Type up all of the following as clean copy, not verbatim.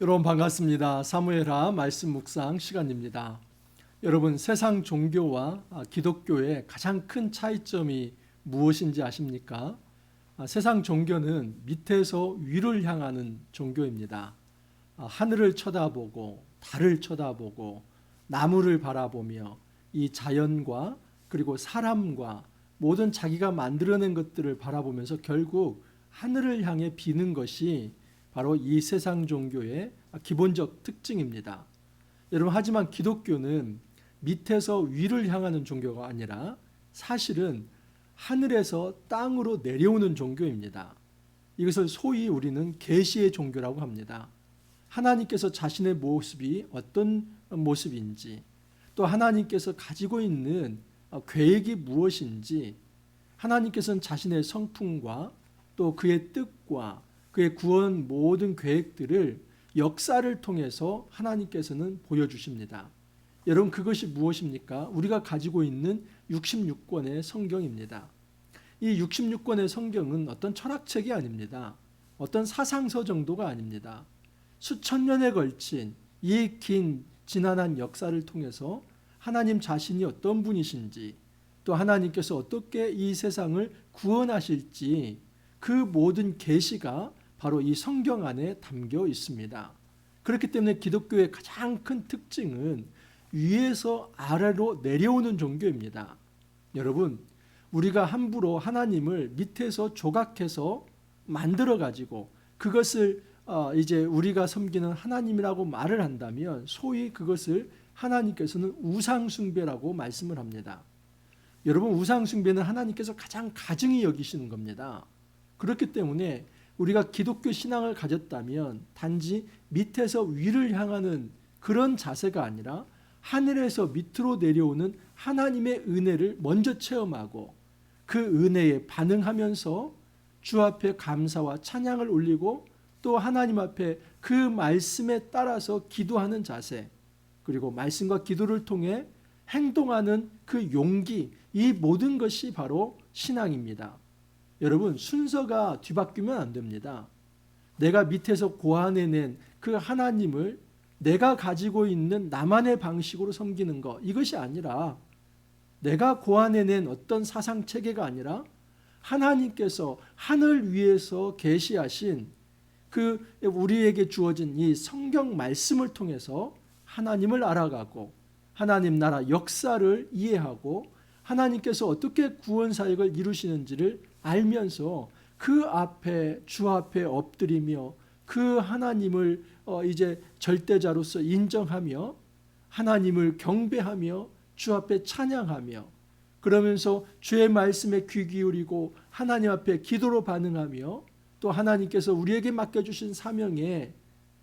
여러분 반갑습니다. 사무엘하 말씀 묵상 시간입니다. 여러분 세상 종교와 기독교의 가장 큰 차이점이 무엇인지 아십니까? 세상 종교는 밑에서 위를 향하는 종교입니다. 하늘을 쳐다보고 달을 쳐다보고 나무를 바라보며 이 자연과 그리고 사람과 모든 자기가 만들어낸 것들을 바라보면서 결국 하늘을 향해 비는 것이 바로 이 세상 종교의 기본적 특징입니다. 여러분, 하지만 기독교는 밑에서 위를 향하는 종교가 아니라 사실은 하늘에서 땅으로 내려오는 종교입니다. 이것을 소위 우리는 계시의 종교라고 합니다. 하나님께서 자신의 모습이 어떤 모습인지, 또 하나님께서 가지고 있는 계획이 무엇인지, 하나님께서는 자신의 성품과 또 그의 뜻과 그의 구원 모든 계획들을 역사를 통해서 하나님께서는 보여주십니다. 여러분, 그것이 무엇입니까? 우리가 가지고 있는 66권의 성경입니다. 이 66권의 성경은 어떤 철학책이 아닙니다. 어떤 사상서 정도가 아닙니다. 수천 년에 걸친 이 긴 지난한 역사를 통해서 하나님 자신이 어떤 분이신지, 또 하나님께서 어떻게 이 세상을 구원하실지, 그 모든 계시가 바로 이 성경 안에 담겨 있습니다. 그렇기 때문에 기독교의 가장 큰 특징은 위에서 아래로 내려오는 종교입니다. 여러분, 우리가 함부로 하나님을 밑에서 조각해서 만들어 가지고 그것을 이제 우리가 섬기는 하나님이라고 말을 한다면 소위 그것을 하나님께서는 우상숭배라고 말씀을 합니다. 여러분, 우상숭배는 하나님께서 가장 가증히 여기시는 겁니다. 그렇기 때문에 우리가 기독교 신앙을 가졌다면 단지 밑에서 위를 향하는 그런 자세가 아니라 하늘에서 밑으로 내려오는 하나님의 은혜를 먼저 체험하고 그 은혜에 반응하면서 주 앞에 감사와 찬양을 올리고 또 하나님 앞에 그 말씀에 따라서 기도하는 자세, 그리고 말씀과 기도를 통해 행동하는 그 용기, 이 모든 것이 바로 신앙입니다. 여러분, 순서가 뒤바뀌면 안 됩니다. 내가 밑에서 고안해낸 그 하나님을 내가 가지고 있는 나만의 방식으로 섬기는 것, 이것이 아니라 내가 고안해낸 어떤 사상체계가 아니라 하나님께서 하늘 위에서 계시하신 그 우리에게 주어진 이 성경 말씀을 통해서 하나님을 알아가고 하나님 나라 역사를 이해하고 하나님께서 어떻게 구원 사역을 이루시는지를 알면서 그 앞에 주 앞에 엎드리며 그 하나님을 이제 절대자로서 인정하며 하나님을 경배하며 주 앞에 찬양하며 그러면서 주의 말씀에 귀 기울이고 하나님 앞에 기도로 반응하며 또 하나님께서 우리에게 맡겨주신 사명에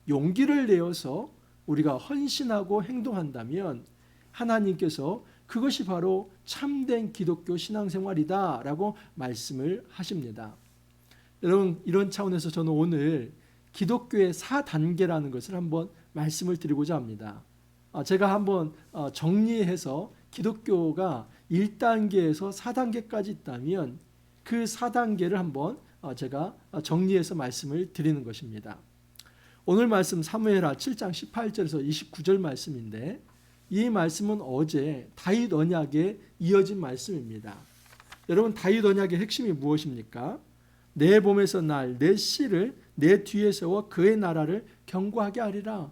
용기를 내어서 우리가 헌신하고 행동한다면 하나님께서 그것이 바로 참된 기독교 신앙생활이다 라고 말씀을 하십니다. 여러분, 이런 차원에서 저는 오늘 기독교의 4단계라는 것을 한번 말씀을 드리고자 합니다. 제가 한번 정리해서 기독교가 1단계에서 4단계까지 있다면 그 4단계를 한번 제가 정리해서 말씀을 드리는 것입니다. 오늘 말씀 사무엘하 7장 18절에서 29절 말씀인데 이 말씀은 어제 다윗 언약에 이어진 말씀입니다. 여러분, 다윗 언약의 핵심이 무엇입니까? 내 몸에서 날 내 씨를 내 뒤에 세워 그의 나라를 견고하게 하리라.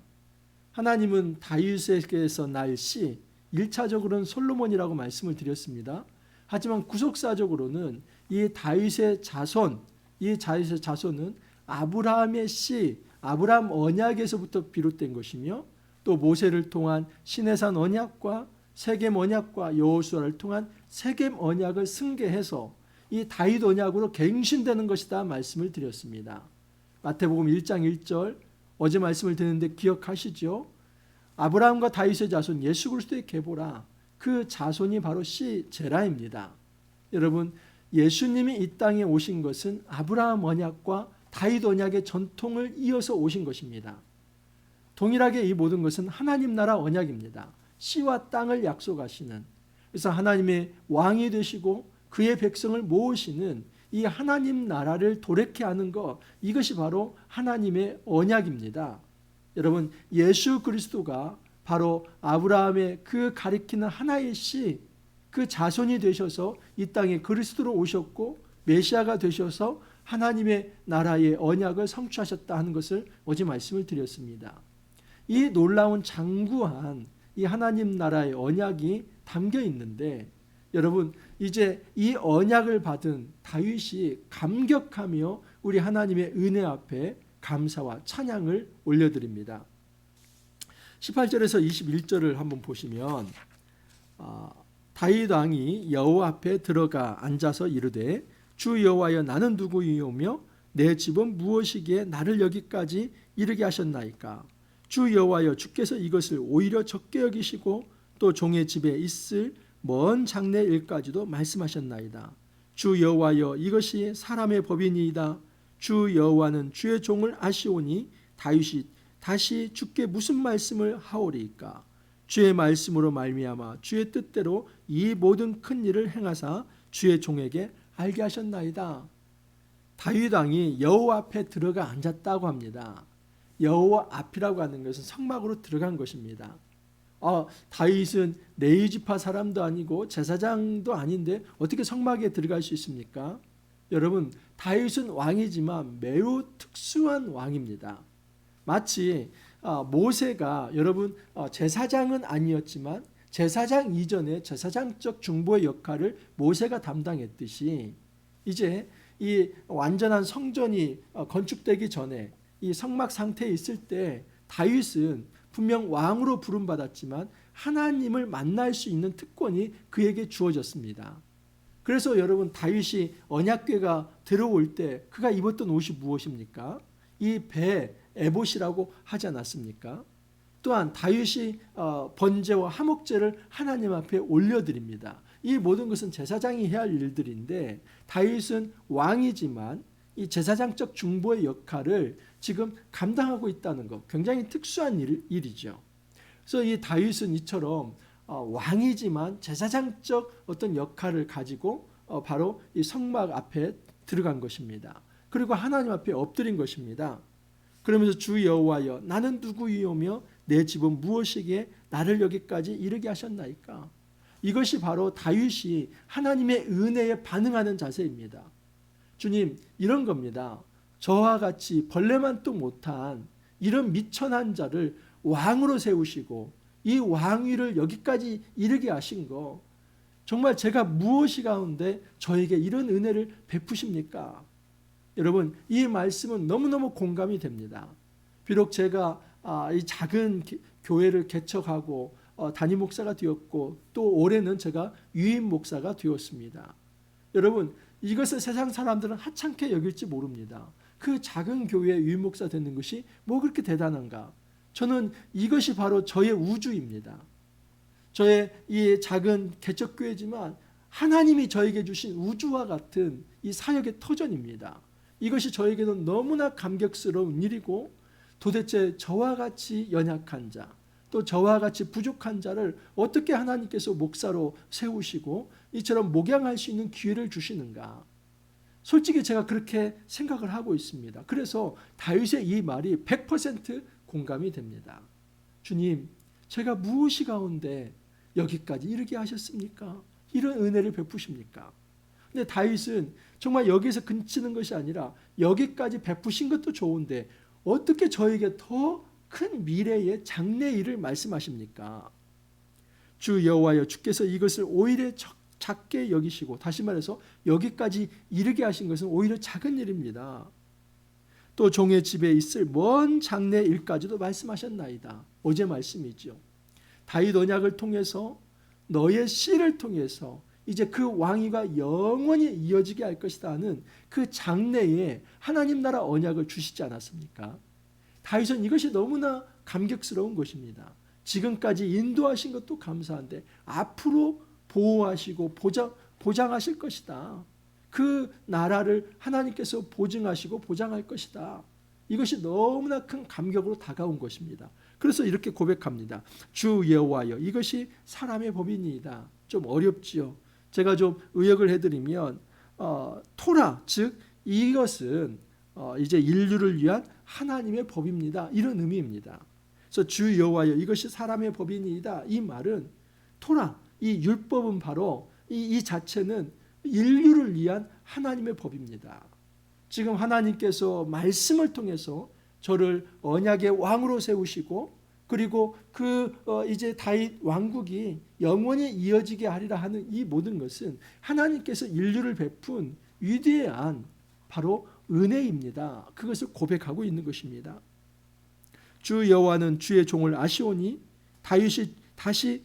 하나님은 다윗에게서 날 씨, 1차적으로는 솔로몬이라고 말씀을 드렸습니다. 하지만 구속사적으로는 이 다윗의 자손은 아브라함의 씨, 아브라함 언약에서부터 비롯된 것이며 또 모세를 통한 시내산 언약과 세겜 언약과 여호수아를 통한 세겜 언약을 승계해서 이 다윗 언약으로 갱신되는 것이다 말씀을 드렸습니다. 마태복음 1장 1절 어제 말씀을 드렸는데 기억하시죠? 아브라함과 다윗의 자손 예수 그리스도의 계보라. 그 자손이 바로 제라입니다. 여러분, 예수님이 이 땅에 오신 것은 아브라함 언약과 다윗 언약의 전통을 이어서 오신 것입니다. 동일하게 이 모든 것은 하나님 나라 언약입니다. 씨와 땅을 약속하시는, 그래서 하나님의 왕이 되시고 그의 백성을 모으시는 이 하나님 나라를 도래케 하는 것, 이것이 바로 하나님의 언약입니다. 여러분, 예수 그리스도가 바로 아브라함의 그 가리키는 하나의 씨, 그 자손이 되셔서 이 땅에 그리스도로 오셨고 메시아가 되셔서 하나님의 나라의 언약을 성취하셨다 하는 것을 어제 말씀을 드렸습니다. 이 놀라운 장구한 이 하나님 나라의 언약이 담겨 있는데, 여러분, 이제 이 언약을 받은 다윗이 감격하며 우리 하나님의 은혜 앞에 감사와 찬양을 올려드립니다. 18절에서 21절을 한번 보시면 다윗 왕이 여호와 앞에 들어가 앉아서 이르되 주 여호와여 나는 누구이오며 내 집은 무엇이기에 나를 여기까지 이르게 하셨나이까. 주 여호와여 주께서 이것을 오히려 적게 여기시고 또 종의 집에 있을 먼 장래 일까지도 말씀하셨나이다. 주 여호와여 이것이 사람의 법이니이다. 주 여호와는 주의 종을 아시오니 다윗이 다시 주께 무슨 말씀을 하오리이까. 주의 말씀으로 말미암아 주의 뜻대로 이 모든 큰 일을 행하사 주의 종에게 알게 하셨나이다. 다윗 왕이 여호와 앞에 들어가 앉았다고 합니다. 여호와 앞이라고 하는 것은 성막으로 들어간 것입니다. 다윗은 레위지파 사람도 아니고 제사장도 아닌데 어떻게 성막에 들어갈 수 있습니까? 여러분, 다윗은 왕이지만 매우 특수한 왕입니다. 마치 모세가, 여러분, 제사장은 아니었지만 제사장 이전에 제사장적 중보의 역할을 모세가 담당했듯이, 이제 이 완전한 성전이 건축되기 전에 이 성막 상태에 있을 때 다윗은 분명 왕으로 부름받았지만 하나님을 만날 수 있는 특권이 그에게 주어졌습니다. 그래서 여러분, 다윗이 언약궤가 들어올 때 그가 입었던 옷이 무엇입니까? 이 배 에봇이라고 하지 않았습니까? 또한 다윗이 번제와 화목제를 하나님 앞에 올려드립니다. 이 모든 것은 제사장이 해야 할 일들인데 다윗은 왕이지만 이 제사장적 중보의 역할을 지금 감당하고 있다는 것, 굉장히 특수한 일이죠. 그래서 이 다윗은 이처럼 왕이지만 제사장적 어떤 역할을 가지고 바로 이 성막 앞에 들어간 것입니다. 그리고 하나님 앞에 엎드린 것입니다. 그러면서 주 여호와여 나는 누구이오며 내 집은 무엇이기에 나를 여기까지 이르게 하셨나이까. 이것이 바로 다윗이 하나님의 은혜에 반응하는 자세입니다. 주님, 이런 겁니다. 저와 같이 벌레만도 못한 이런 미천한 자를 왕으로 세우시고 이 왕위를 여기까지 이르게 하신 거, 정말 제가 무엇이 가운데 저에게 이런 은혜를 베푸십니까? 여러분, 이 말씀은 너무너무 공감이 됩니다. 비록 제가 이 작은 교회를 개척하고 담임 목사가 되었고 또 올해는 제가 유임 목사가 되었습니다. 여러분, 이것을 세상 사람들은 하찮게 여길지 모릅니다. 그 작은 교회에 유임 목사 되는 것이 뭐 그렇게 대단한가? 저는 이것이 바로 저의 우주입니다. 저의 이 작은 개척교회지만 하나님이 저에게 주신 우주와 같은 이 사역의 터전입니다. 이것이 저에게는 너무나 감격스러운 일이고, 도대체 저와 같이 연약한 자, 또 저와 같이 부족한 자를 어떻게 하나님께서 목사로 세우시고 이처럼 목양할 수 있는 기회를 주시는가. 솔직히 제가 그렇게 생각을 하고 있습니다. 그래서 다윗의 이 말이 100% 공감이 됩니다. 주님, 제가 무엇이 가운데 여기까지 이르게 하셨습니까? 이런 은혜를 베푸십니까? 근데 다윗은 정말 여기서 그치는 것이 아니라 여기까지 베푸신 것도 좋은데 어떻게 저에게 더 큰 미래의 장래 일을 말씀하십니까? 주 여호와여 주께서 이것을 오히려 작게 여기시고, 다시 말해서 여기까지 이르게 하신 것은 오히려 작은 일입니다. 또 종의 집에 있을 먼 장래 일까지도 말씀하셨나이다. 어제 말씀이죠. 다윗 언약을 통해서 너의 씨를 통해서 이제 그 왕위가 영원히 이어지게 할 것이다 하는 그 장래에 하나님 나라 언약을 주시지 않았습니까? 다윗은 이것이 너무나 감격스러운 것입니다. 지금까지 인도하신 것도 감사한데 앞으로 보호하시고 보장하실 것이다. 그 나라를 하나님께서 보증하시고 보장할 것이다. 이것이 너무나 큰 감격으로 다가온 것입니다. 그래서 이렇게 고백합니다. 주 여호와여 이것이 사람의 법이니이다. 좀 어렵지요. 제가 좀 의역을 해드리면 토라, 즉 이것은 이제 인류를 위한 하나님의 법입니다. 이런 의미입니다. 그래서 주 여호와여 이것이 사람의 법이니이다. 이 말은 토라, 이 율법은 바로 이 자체는 인류를 위한 하나님의 법입니다. 지금 하나님께서 말씀을 통해서 저를 언약의 왕으로 세우시고 그리고 이제 다윗 왕국이 영원히 이어지게 하리라 하는 이 모든 것은 하나님께서 인류를 베푼 위대한 바로 은혜입니다. 그것을 고백하고 있는 것입니다. 주 여호와는 주의 종을 아시오니 다윗이 다시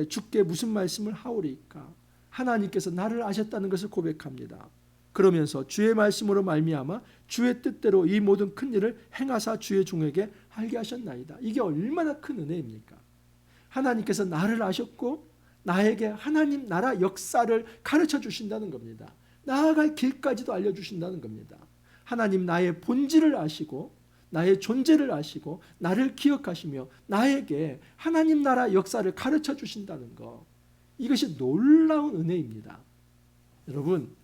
주께 무슨 말씀을 하오리까? 하나님께서 나를 아셨다는 것을 고백합니다. 그러면서 주의 말씀으로 말미암아 주의 뜻대로 이 모든 큰 일을 행하사 주의 종에게 알게 하셨나이다. 이게 얼마나 큰 은혜입니까? 하나님께서 나를 아셨고 나에게 하나님 나라 역사를 가르쳐 주신다는 겁니다. 나아갈 길까지도 알려주신다는 겁니다. 하나님 나의 본질을 아시고 나의 존재를 아시고 나를 기억하시며 나에게 하나님 나라 역사를 가르쳐 주신다는 것, 이것이 놀라운 은혜입니다. 여러분,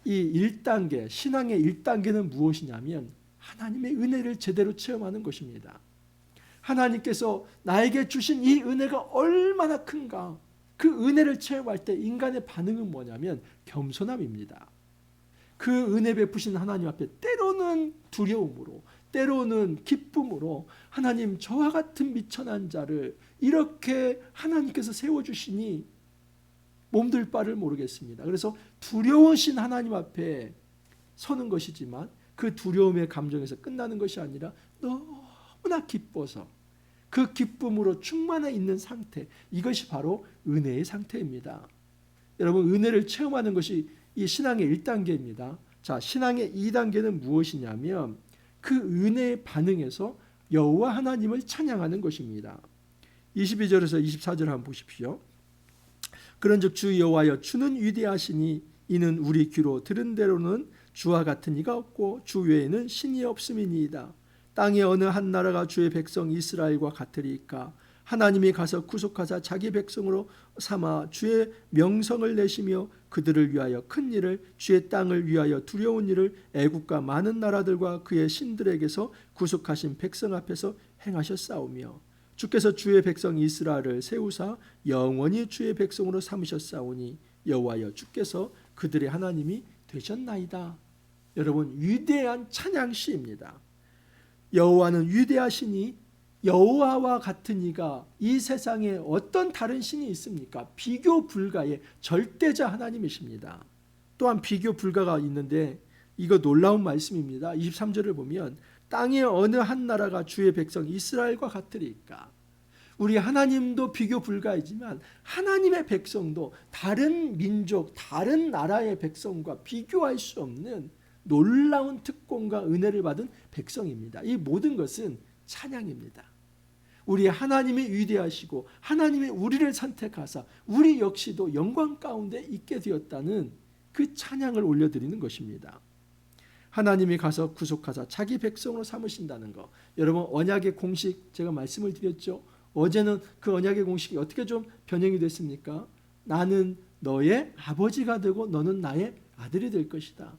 이 1단계, 신앙의 1단계는 무엇이냐면 하나님의 은혜를 제대로 체험하는 것입니다. 하나님께서 나에게 주신 이 은혜가 얼마나 큰가, 그 은혜를 체험할 때 인간의 반응은 뭐냐면 겸손함입니다. 그 은혜 베푸신 하나님 앞에 때로는 두려움으로, 때로는 기쁨으로 하나님 저와 같은 미천한 자를 이렇게 하나님께서 세워주시니 몸둘 바를 모르겠습니다. 그래서 두려우신 하나님 앞에 서는 것이지만 그 두려움의 감정에서 끝나는 것이 아니라 너무나 기뻐서 그 기쁨으로 충만해 있는 상태, 이것이 바로 은혜의 상태입니다. 여러분, 은혜를 체험하는 것이 이 신앙의 1단계입니다. 자, 신앙의 2단계는 무엇이냐면 그 은혜의 반응에서 여호와 하나님을 찬양하는 것입니다. 22절에서 24절 한번 보십시오. 그런즉 주 여호와여 주는 위대하시니 이는 우리 귀로 들은 대로는 주와 같은 이가 없고 주 외에는 신이 없음이니이다. 땅의 어느 한 나라가 주의 백성 이스라엘과 같으리까? 하나님이 가서 구속하사 자기 백성으로 삼아 주의 명성을 내시며 그들을 위하여 큰 일을, 주의 땅을 위하여 두려운 일을 애국과 많은 나라들과 그의 신들에게서 구속하신 백성 앞에서 행하셨사오며 주께서 주의 백성 이스라엘을 세우사 영원히 주의 백성으로 삼으셨사오니 여호와여 주께서 그들의 하나님이 되셨나이다. 여러분, 위대한 찬양시입니다. 여호와는 위대하시니 여호와와 같은 이가 이 세상에 어떤 다른 신이 있습니까? 비교 불가의 절대자 하나님이십니다. 또한 비교 불가가 있는데 이거 놀라운 말씀입니다. 23절을 보면 땅의 어느 한 나라가 주의 백성 이스라엘과 같으리까? 우리 하나님도 비교 불가이지만 하나님의 백성도 다른 민족, 다른 나라의 백성과 비교할 수 없는 놀라운 특권과 은혜를 받은 백성입니다. 이 모든 것은 찬양입니다. 우리 하나님이 위대하시고 하나님이 우리를 선택하사 우리 역시도 영광 가운데 있게 되었다는 그 찬양을 올려드리는 것입니다. 하나님이 가서 구속하사 자기 백성으로 삼으신다는 것. 여러분, 언약의 공식 제가 말씀을 드렸죠. 어제는 그 언약의 공식이 어떻게 좀 변형이 됐습니까? 나는 너의 아버지가 되고 너는 나의 아들이 될 것이다.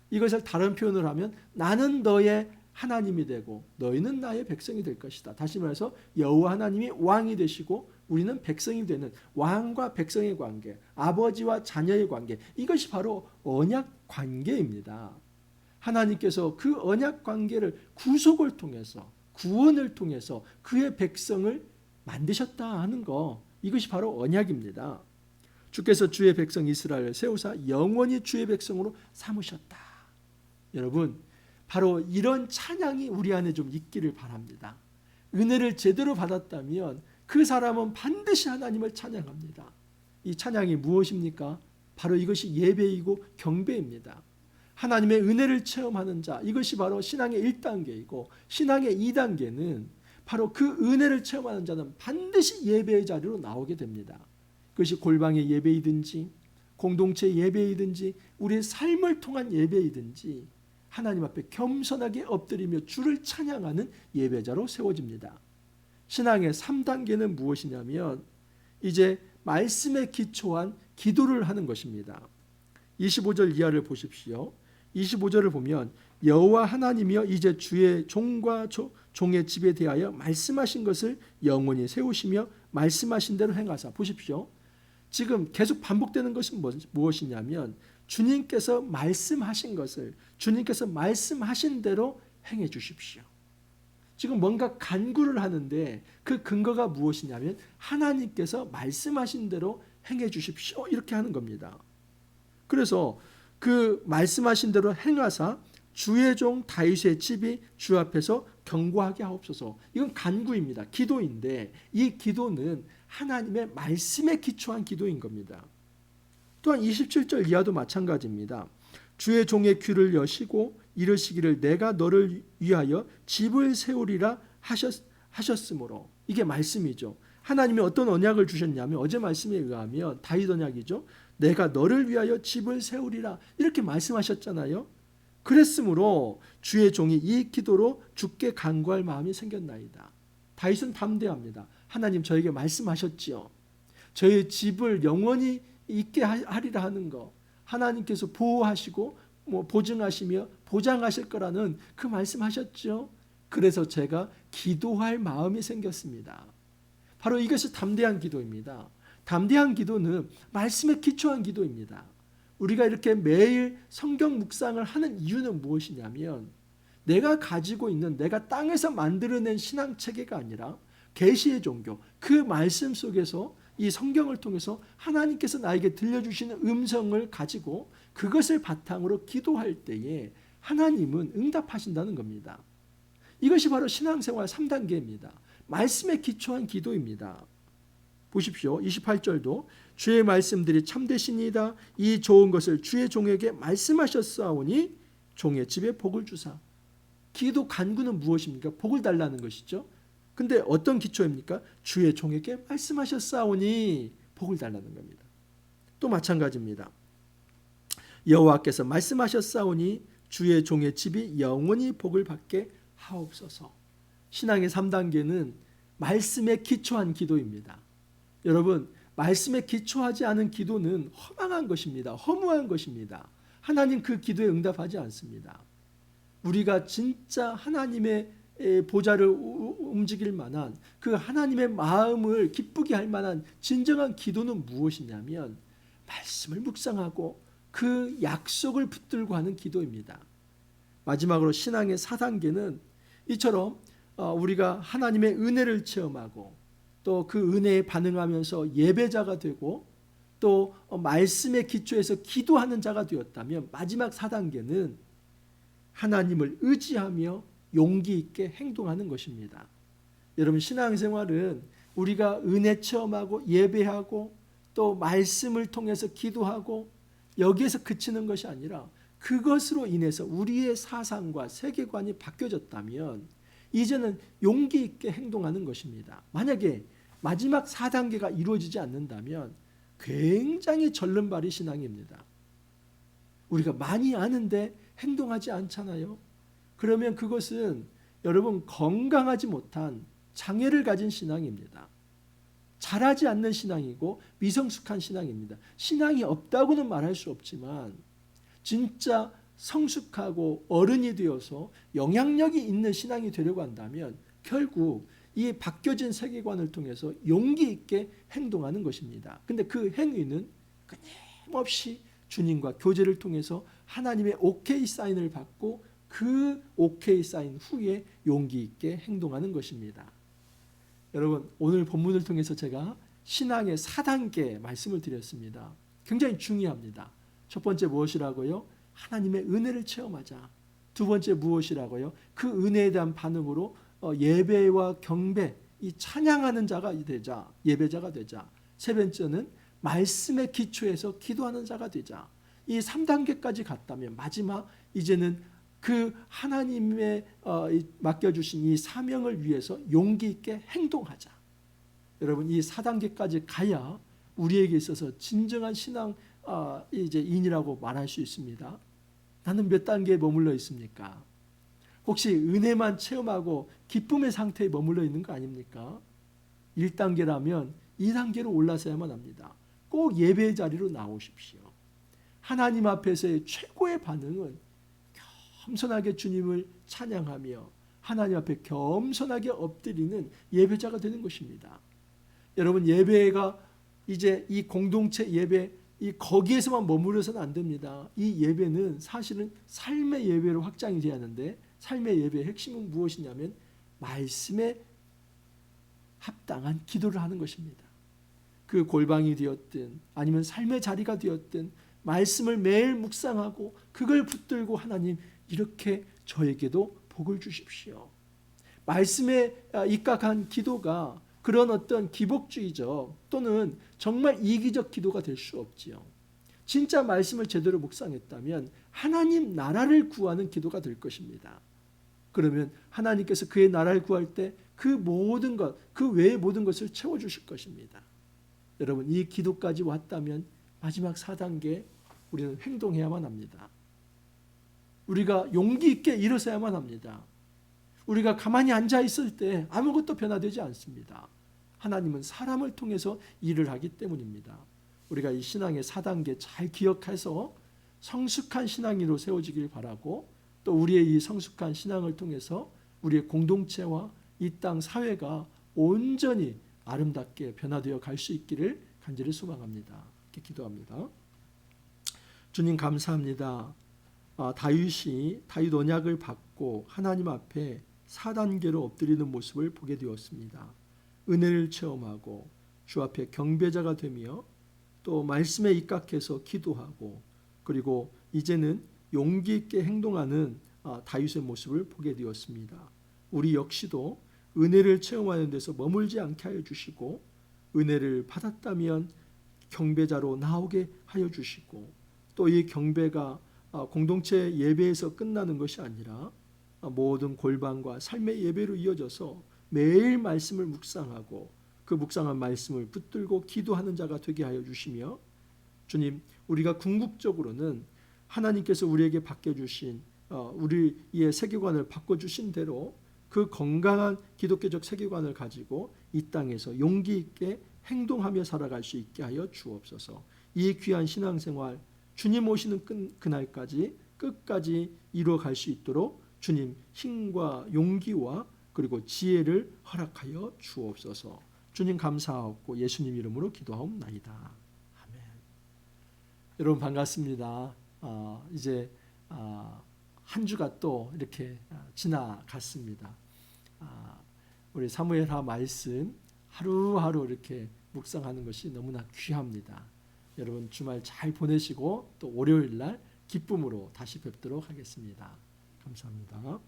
이것을 다른 표현을 하면 나는 너의 하나님이 되고 너희는 나의 백성이 될 것이다. 다시 말해서 여호와 하나님이 왕이 되시고 우리는 백성이 되는 왕과 백성의 관계, 아버지와 자녀의 관계, 이것이 바로 언약 관계입니다. 하나님께서 그 언약 관계를 구속을 통해서, 구원을 통해서 그의 백성을 만드셨다 하는 거, 이것이 바로 언약입니다. 주께서 주의 백성 이스라엘을 세우사 영원히 주의 백성으로 삼으셨다. 여러분, 바로 이런 찬양이 우리 안에 좀 있기를 바랍니다. 은혜를 제대로 받았다면 그 사람은 반드시 하나님을 찬양합니다. 이 찬양이 무엇입니까? 바로 이것이 예배이고 경배입니다. 하나님의 은혜를 체험하는 자, 이것이 바로 신앙의 1단계이고 신앙의 2단계는 바로 그 은혜를 체험하는 자는 반드시 예배의 자리로 나오게 됩니다. 그것이 골방의 예배이든지 공동체 예배이든지 우리의 삶을 통한 예배이든지 하나님 앞에 겸손하게 엎드리며 주를 찬양하는 예배자로 세워집니다. 신앙의 3단계는 무엇이냐면 이제 말씀에 기초한 기도를 하는 것입니다. 25절 이하를 보십시오. 25절을 보면 여호와 하나님이여 이제 주의 종과 종의 집에 대하여 말씀하신 것을 영원히 세우시며 말씀하신 대로 행하사. 보십시오. 지금 계속 반복되는 것은 무엇이냐면 주님께서 말씀하신 것을 주님께서 말씀하신 대로 행해 주십시오. 지금 뭔가 간구를 하는데 그 근거가 무엇이냐면 하나님께서 말씀하신 대로 행해 주십시오. 이렇게 하는 겁니다. 그래서 그 말씀하신 대로 행하사 주의 종 다윗의 집이 주 앞에서 견고하게 하옵소서. 이건 간구입니다. 기도인데 이 기도는 하나님의 말씀에 기초한 기도인 겁니다. 또한 27절 이하도 마찬가지입니다. 주의 종의 귀를 여시고 이르시기를 내가 너를 위하여 집을 세우리라 하셨으므로. 이게 말씀이죠. 하나님이 어떤 언약을 주셨냐면 어제 말씀에 의하면 다윗 언약이죠. 내가 너를 위하여 집을 세우리라 이렇게 말씀하셨잖아요. 그랬으므로 주의 종이 이 기도로 주께 간구할 마음이 생겼나이다. 다윗은 담대합니다. 하나님 저에게 말씀하셨지요. 저의 집을 영원히 있게 하리라 하는 거 하나님께서 보호하시고 보증하시며 보장하실 거라는 그 말씀하셨죠. 그래서 제가 기도할 마음이 생겼습니다. 바로 이것이 담대한 기도입니다. 담대한 기도는 말씀에 기초한 기도입니다. 우리가 이렇게 매일 성경 묵상을 하는 이유는 무엇이냐면 내가 가지고 있는 내가 땅에서 만들어낸 신앙체계가 아니라 계시의 종교 그 말씀 속에서 이 성경을 통해서 하나님께서 나에게 들려주시는 음성을 가지고 그것을 바탕으로 기도할 때에 하나님은 응답하신다는 겁니다. 이것이 바로 신앙생활 3단계입니다. 말씀에 기초한 기도입니다. 보십시오. 28절도 주의 말씀들이 참되시니이다. 이 좋은 것을 주의 종에게 말씀하셨사오니 종의 집에 복을 주사. 기도 간구는 무엇입니까? 복을 달라는 것이죠. 근데 어떤 기초입니까? 주의 종에게 말씀하셨사오니 복을 달라는 겁니다. 또 마찬가지입니다. 여호와께서 말씀하셨사오니 주의 종의 집이 영원히 복을 받게 하옵소서. 신앙의 3단계는 말씀에 기초한 기도입니다. 여러분, 말씀에 기초하지 않은 기도는 허망한 것입니다. 허무한 것입니다. 하나님 그 기도에 응답하지 않습니다. 우리가 진짜 하나님의 보좌를 움직일 만한 그 하나님의 마음을 기쁘게 할 만한 진정한 기도는 무엇이냐면 말씀을 묵상하고 그 약속을 붙들고 하는 기도입니다. 마지막으로 신앙의 4단계는 이처럼 우리가 하나님의 은혜를 체험하고 또 그 은혜에 반응하면서 예배자가 되고 또 말씀의 기초에서 기도하는 자가 되었다면 마지막 4단계는 하나님을 의지하며 용기 있게 행동하는 것입니다. 여러분 신앙생활은 우리가 은혜 체험하고 예배하고 또 말씀을 통해서 기도하고 여기에서 그치는 것이 아니라 그것으로 인해서 우리의 사상과 세계관이 바뀌어졌다면 이제는 용기 있게 행동하는 것입니다. 만약에 마지막 4단계가 이루어지지 않는다면 굉장히 절름발이 신앙입니다. 우리가 많이 아는데 행동하지 않잖아요. 그러면 그것은 여러분 건강하지 못한 장애를 가진 신앙입니다. 잘하지 않는 신앙이고 미성숙한 신앙입니다. 신앙이 없다고는 말할 수 없지만 진짜 성숙하고 어른이 되어서 영향력이 있는 신앙이 되려고 한다면 결국 이 바뀌어진 세계관을 통해서 용기 있게 행동하는 것입니다. 근데 그 행위는 끊임없이 주님과 교제를 통해서 하나님의 오케이 사인을 받고 그 오케이 사인 후에 용기 있게 행동하는 것입니다. 여러분 오늘 본문을 통해서 제가 신앙의 4단계 말씀을 드렸습니다. 굉장히 중요합니다. 첫 번째 무엇이라고요? 하나님의 은혜를 체험하자. 두 번째 무엇이라고요? 그 은혜에 대한 반응으로 예배와 경배, 이 찬양하는 자가 되자. 예배자가 되자. 세 번째는 말씀의 기초에서 기도하는 자가 되자. 이 3단계까지 갔다면 마지막 이제는 그 하나님의 맡겨주신 이 사명을 위해서 용기 있게 행동하자. 여러분 이 4단계까지 가야 우리에게 있어서 진정한 신앙 이제 인이라고 말할 수 있습니다. 나는 몇 단계에 머물러 있습니까? 혹시 은혜만 체험하고 기쁨의 상태에 머물러 있는 거 아닙니까? 1단계라면 2단계로 올라서야만 합니다. 꼭 예배의 자리로 나오십시오. 하나님 앞에서의 최고의 반응은 겸손하게 주님을 찬양하며 하나님 앞에 겸손하게 엎드리는 예배자가 되는 것입니다. 여러분, 예배가 이제 이 공동체 예배 거기에서만 머무르서는 안 됩니다. 이 예배는 사실은 삶의 예배로 확장이 돼야 하는데, 삶의 예배의 핵심은 무엇이냐면 말씀에 합당한 기도를 하는 것입니다. 그 골방이 되었든 아니면 삶의 자리가 되었든 말씀을 매일 묵상하고 그걸 붙들고 하나님, 이렇게 저에게도 복을 주십시오. 말씀에 입각한 기도가 그런 어떤 기복주의적 또는 정말 이기적 기도가 될 수 없지요. 진짜 말씀을 제대로 묵상했다면 하나님 나라를 구하는 기도가 될 것입니다. 그러면 하나님께서 그의 나라를 구할 때 그 모든 것, 그 외의 모든 것을 채워주실 것입니다. 여러분, 이 기도까지 왔다면 마지막 4단계, 우리는 행동해야만 합니다. 우리가 용기 있게 일어서야만 합니다. 우리가 가만히 앉아 있을 때 아무것도 변화되지 않습니다. 하나님은 사람을 통해서 일을 하기 때문입니다. 우리가 이 신앙의 4단계 잘 기억해서 성숙한 신앙인으로 세워지길 바라고, 또 우리의 이 성숙한 신앙을 통해서 우리의 공동체와 이 땅 사회가 온전히 아름답게 변화되어 갈 수 있기를 간절히 소망합니다. 이렇게 기도합니다. 주님, 감사합니다. 다윗 언약을 받고 하나님 앞에 4단계로 엎드리는 모습을 보게 되었습니다. 은혜를 체험하고 주 앞에 경배자가 되며 또 말씀에 입각해서 기도하고, 그리고 이제는 용기 있게 행동하는 다윗의 모습을 보게 되었습니다. 우리 역시도 은혜를 체험하는 데서 머물지 않게 하여 주시고, 은혜를 받았다면 경배자로 나오게 하여 주시고, 또 이 경배가 공동체 예배에서 끝나는 것이 아니라 모든 골방과 삶의 예배로 이어져서 매일 말씀을 묵상하고 그 묵상한 말씀을 붙들고 기도하는 자가 되게 하여 주시며, 주님, 우리가 궁극적으로는 하나님께서 우리에게 바꿔주신 우리의 세계관을 바꿔주신 대로 그 건강한 기독교적 세계관을 가지고 이 땅에서 용기 있게 행동하며 살아갈 수 있게 하여 주옵소서. 이 귀한 신앙생활 주님 오시는 그날까지 끝까지 이루어갈 수 있도록 주님 힘과 용기와 그리고 지혜를 허락하여 주옵소서. 주님 감사하옵고 예수님 이름으로 기도하옵나이다. 아멘. 여러분 반갑습니다. 이제 한 주가 또 이렇게 지나갔습니다. 우리 사무엘하 말씀 하루하루 이렇게 묵상하는 것이 너무나 귀합니다. 여러분 주말 잘 보내시고 또 월요일 날 기쁨으로 다시 뵙도록 하겠습니다. 감사합니다.